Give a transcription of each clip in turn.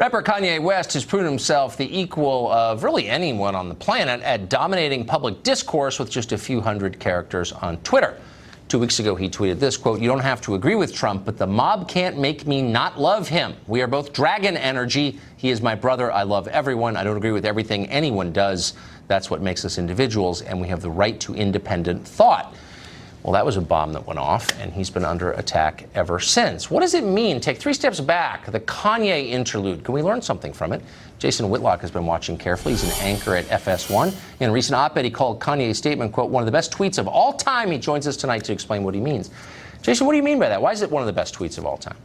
Rapper Kanye West has proven himself the equal of really anyone on the planet at dominating public discourse with just a few hundred characters on Twitter. 2 weeks ago, he tweeted this, quote, "You don't have to agree with Trump, but the mob can't make me not love him. We are both dragon energy. He is my brother. I love everyone. I don't agree with everything anyone does. That's what makes us individuals, and we have the right to independent thought." Well, that was a bomb that went off, and he's been under attack ever since. What does it mean? Take 3 steps back. The Kanye interlude. Can we learn something from it? Jason Whitlock has been watching carefully. He's an anchor at FS1. In a recent op-ed, he called Kanye's statement, quote, "one of the best tweets of all time." He joins us tonight to explain what he means. Jason, what do you mean by that? Why is it one of the best tweets of all time?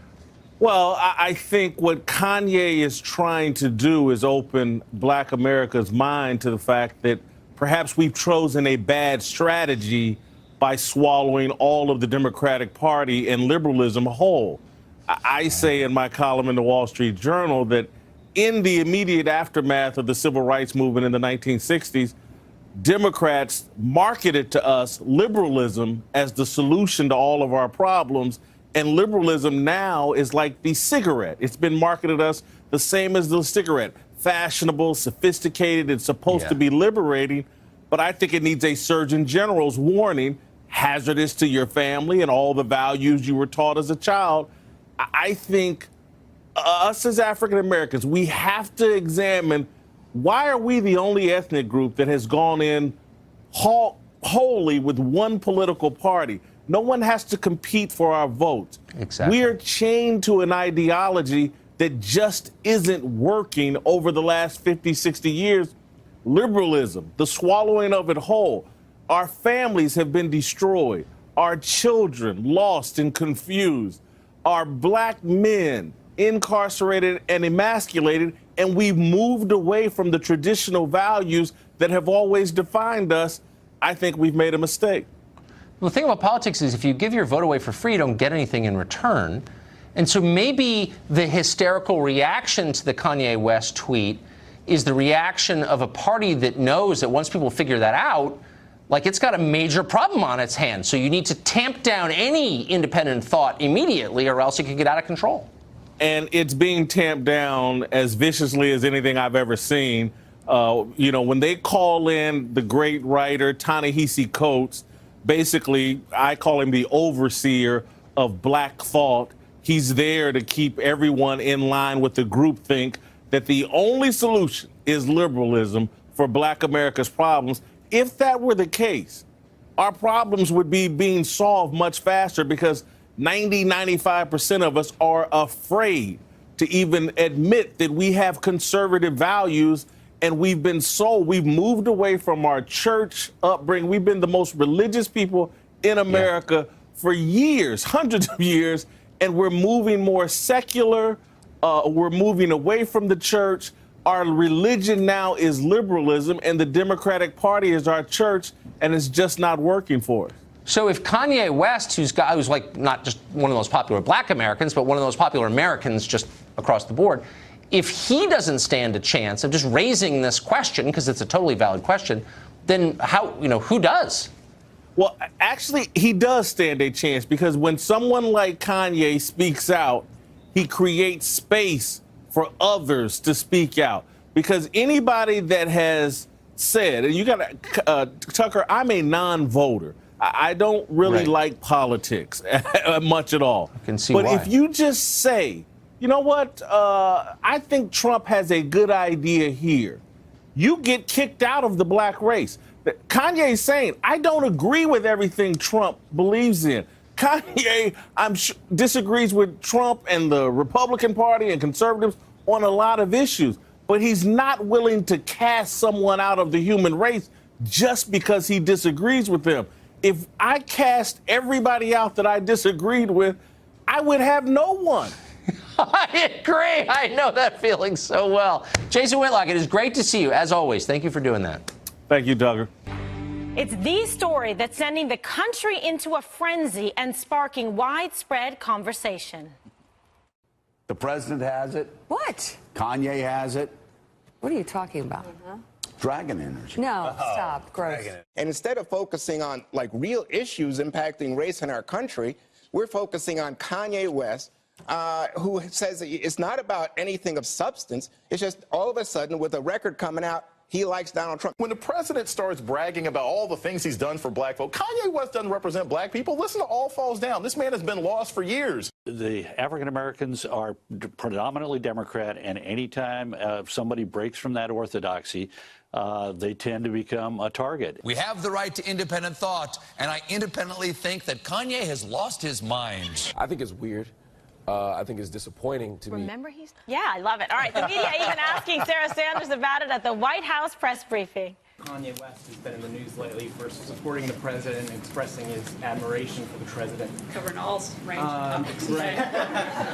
Well, I think what Kanye is trying to do is open Black America's mind to the fact that perhaps we've chosen a bad strategy by swallowing all of the Democratic Party and liberalism whole. I say in my column in the Wall Street Journal that in the immediate aftermath of the civil rights movement in the 1960s, Democrats marketed to us liberalism as the solution to all of our problems. And liberalism now is like the cigarette. It's been marketed us the same as the cigarette. Fashionable, sophisticated, it's supposed to be liberating. But I think it needs a Surgeon General's warning, hazardous to your family and all the values you were taught as a child. I think us as African Americans, we have to examine, why are we the only ethnic group that has gone in wholly with one political party? No one has to compete for our votes. Exactly. We are chained to an ideology that just isn't working over the last 50, 60 years. Liberalism, the swallowing of it whole. Our families have been destroyed. Our children lost and confused. Our Black men incarcerated and emasculated. And we've moved away from the traditional values that have always defined us. I think we've made a mistake. Well, the thing about politics is if you give your vote away for free, you don't get anything in return. And so maybe the hysterical reaction to the Kanye West tweet is the reaction of a party that knows that once people figure that out, like, it's got a major problem on its hands. So you need to tamp down any independent thought immediately, or else it could get out of control. And it's being tamped down as viciously as anything I've ever seen. You know, when they call in the great writer Ta-Nehisi Coates, basically, I call him the overseer of Black thought. He's there to keep everyone in line with the groupthink that the only solution is liberalism for Black America's problems. If that were the case, our problems would be being solved much faster, because 95% of us are afraid to even admit that we have conservative values, and we've moved away from our church upbringing. We've been the most religious people in America for years, hundreds of years, and we're moving more secular. We're moving away from the church. Our religion now is liberalism, and the Democratic Party is our church, and it's just not working for us. So if Kanye West, who's like not just one of the most popular Black Americans, but one of the most popular Americans just across the board, if he doesn't stand a chance of just raising this question, because it's a totally valid question, then who does? Well, actually, he does stand a chance, because when someone like Kanye speaks out, he creates space for others to speak out. Because anybody that has said, and you got to, Tucker, I'm a non-voter. I don't really like politics much at all. I can see why. But if you just say, you know what, I think Trump has a good idea here, you get kicked out of the Black race. Kanye's saying, I don't agree with everything Trump believes in. Kanye, disagrees with Trump and the Republican Party and conservatives on a lot of issues, but he's not willing to cast someone out of the human race just because he disagrees with them. If I cast everybody out that I disagreed with, I would have no one. I agree. I know that feeling so well. Jason Whitlock, it is great to see you, as always. Thank you for doing that. Thank you, Tucker. It's the story that's sending the country into a frenzy and sparking widespread conversation. The president has it. What? Kanye has it. What are you talking about? Dragon energy. No, stop. Gross. And instead of focusing on real issues impacting race in our country, we're focusing on Kanye West, who says that it's not about anything of substance. It's just all of a sudden, with a record coming out, he likes Donald Trump. When the president starts bragging about all the things he's done for black folk, Kanye West doesn't represent black people. Listen to All Falls Down. This man has been lost for years. The African Americans are predominantly Democrat, and anytime somebody breaks from that orthodoxy, they tend to become a target. We have the right to independent thought, and I independently think that Kanye has lost his mind. I think it's weird. I think it's disappointing to me. Remember Yeah, I love it. All right, the media even asking Sarah Sanders about it at the White House press briefing. Kanye West has been in the news lately for supporting the president and expressing his admiration for the president. Covering all range of topics. Right.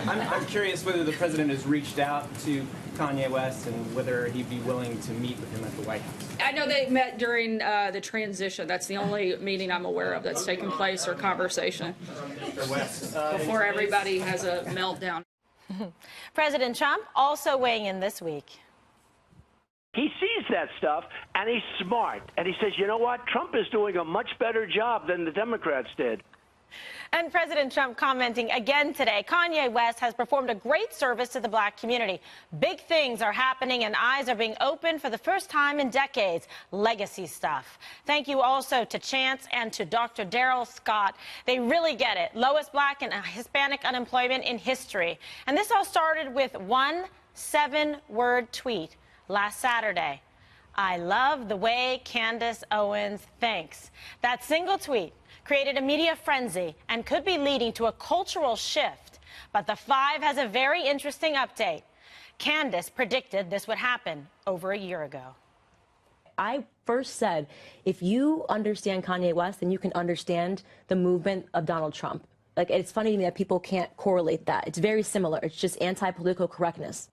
I'm curious whether the president has reached out to Kanye West and whether he'd be willing to meet with him at the White House. I know they met during the transition. That's the only meeting I'm aware of that's taken place or conversation. Before everybody has a meltdown. President Trump also weighing in this week. He sees that stuff, and he's smart. And he says, you know what? Trump is doing a much better job than the Democrats did. And President Trump commenting again today, Kanye West has performed a great service to the black community. Big things are happening and eyes are being opened for the first time in decades. Legacy stuff. Thank you also to Chance and to Dr. Daryl Scott. They really get it. Lowest black and Hispanic unemployment in history. And this all started with one 7-word tweet last Saturday. I love the way Candace Owens thinks. That single tweet created a media frenzy and could be leading to a cultural shift. But the Five has a very interesting update. Candace predicted this would happen over a year ago. I first said, if you understand Kanye West, then you can understand the movement of Donald Trump. Like, it's funny to me that people can't correlate that. It's very similar. It's just anti-political correctness.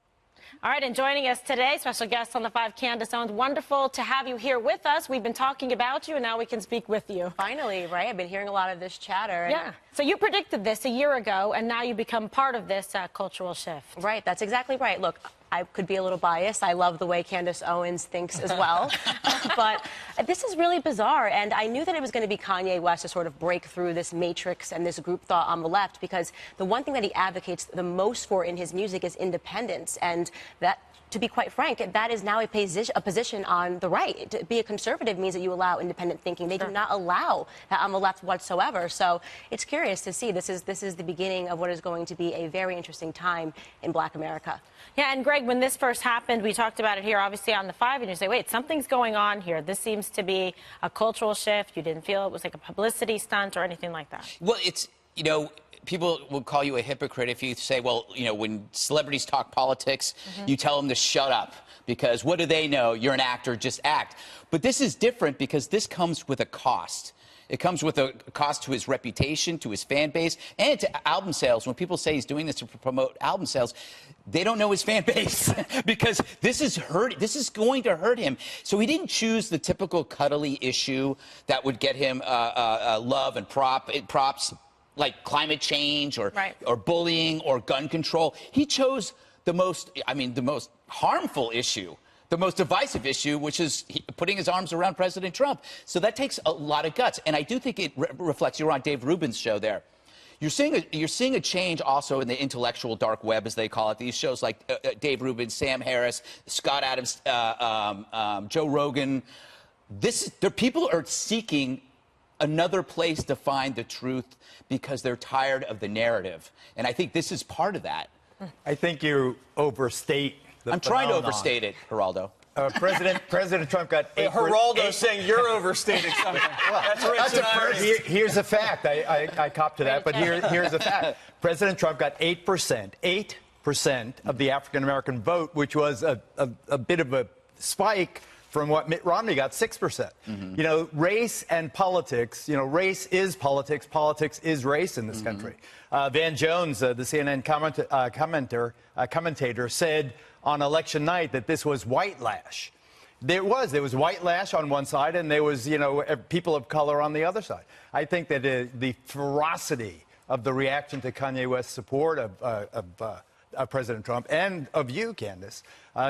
All right, and joining us today, special guest on the Five, Candace Owens. Wonderful to have you here with us. We've been talking about you, and now we can speak with you. Finally, right? I've been hearing a lot of this chatter. Yeah. So you predicted this a year ago, and now you become part of this cultural shift. Right. That's exactly right. Look, I could be a little biased. I love the way Candace Owens thinks as well. But this is really bizarre. And I knew that it was going to be Kanye West to sort of break through this matrix and this group thought on the left, because the one thing that he advocates the most for in his music is independence. And that, to be quite frank, that is now a position on the right. To be a conservative means that you allow independent thinking. They do not allow that on the left whatsoever. So it's curious to see. This is the beginning of what is going to be a very interesting time in Black America. Yeah, and Greg, when this first happened, we talked about it here, obviously, on the Five, and you say, wait, something's going on here. This seems to be a cultural shift. You didn't feel it was like a publicity stunt or anything like that. Well, it's, you know, people will call you a hypocrite if you say, well, you know, when celebrities talk politics, you tell them to shut up because what do they know? You're an actor, just act. But this is different because this comes with a cost. It comes with a cost to his reputation, to his fan base, and to album sales. When people say he's doing this to promote album sales, they don't know his fan base because this is going to hurt him. So he didn't choose the typical cuddly issue that would get him love and props like climate change or bullying or gun control. He chose the most harmful issue, the most divisive issue, which is putting his arms around President Trump. So that takes a lot of guts. And I do think it reflects, you were on Dave Rubin's show there. You're seeing a change also in the intellectual dark web, as they call it. These shows like Dave Rubin, Sam Harris, Scott Adams, Joe Rogan. People are seeking another place to find the truth because they're tired of the narrative. And I think this is part of that. I think you overstate the I'm trying to overstate it, Geraldo. President Trump got 8%. Geraldo's saying you're overstating something. Here's a fact. I cop to that, but here's a fact. President Trump got 8%. 8% of the African-American vote, which was a bit of a spike from what Mitt Romney got, 6%. You know, race and politics, you know, race is politics, politics is race in this country. Van Jones, the CNN commentator, said on election night that this was white lash. There was white lash on one side, and there was, you know, people of color on the other side. I think that the ferocity of the reaction to Kanye West's support of President Trump and of you, Candace,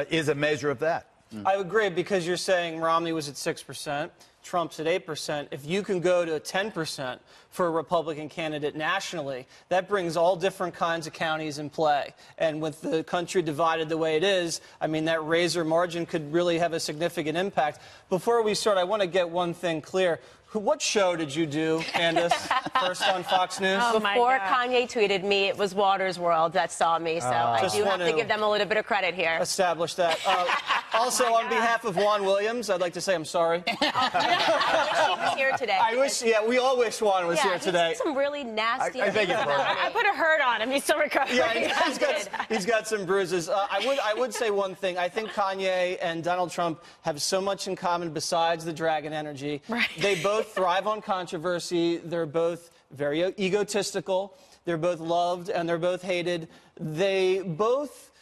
is a measure of that. I agree, because you're saying Romney was at 6%, Trump's at 8%. If you can go to 10% for a Republican candidate nationally, that brings all different kinds of counties in play. And with the country divided the way it is, I mean, that razor margin could really have a significant impact. Before we start, I want to get one thing clear. What show did you do, Candace, first on Fox News? Before Kanye tweeted me, it was Water's World that saw me, so I do have to give them a little bit of credit here. Establish that. Also, on behalf of Juan Williams, I'd like to say I'm sorry. I wish he was here today. We all wish Juan was here today. He's some really nasty. I beg your pardon. I put a hurt on him. He's still recovering. Yeah, he's got some bruises. I would say one thing. I think Kanye and Donald Trump have so much in common besides the dragon energy. Right. They both thrive on controversy. They're both very egotistical. They're both loved and they're both hated. They both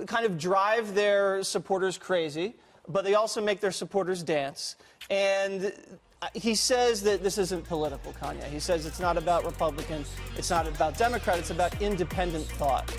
kind of drive their supporters crazy, but they also make their supporters dance. And he says that this isn't political, Kanye. He says it's not about Republicans, it's not about Democrats, it's about independent thought.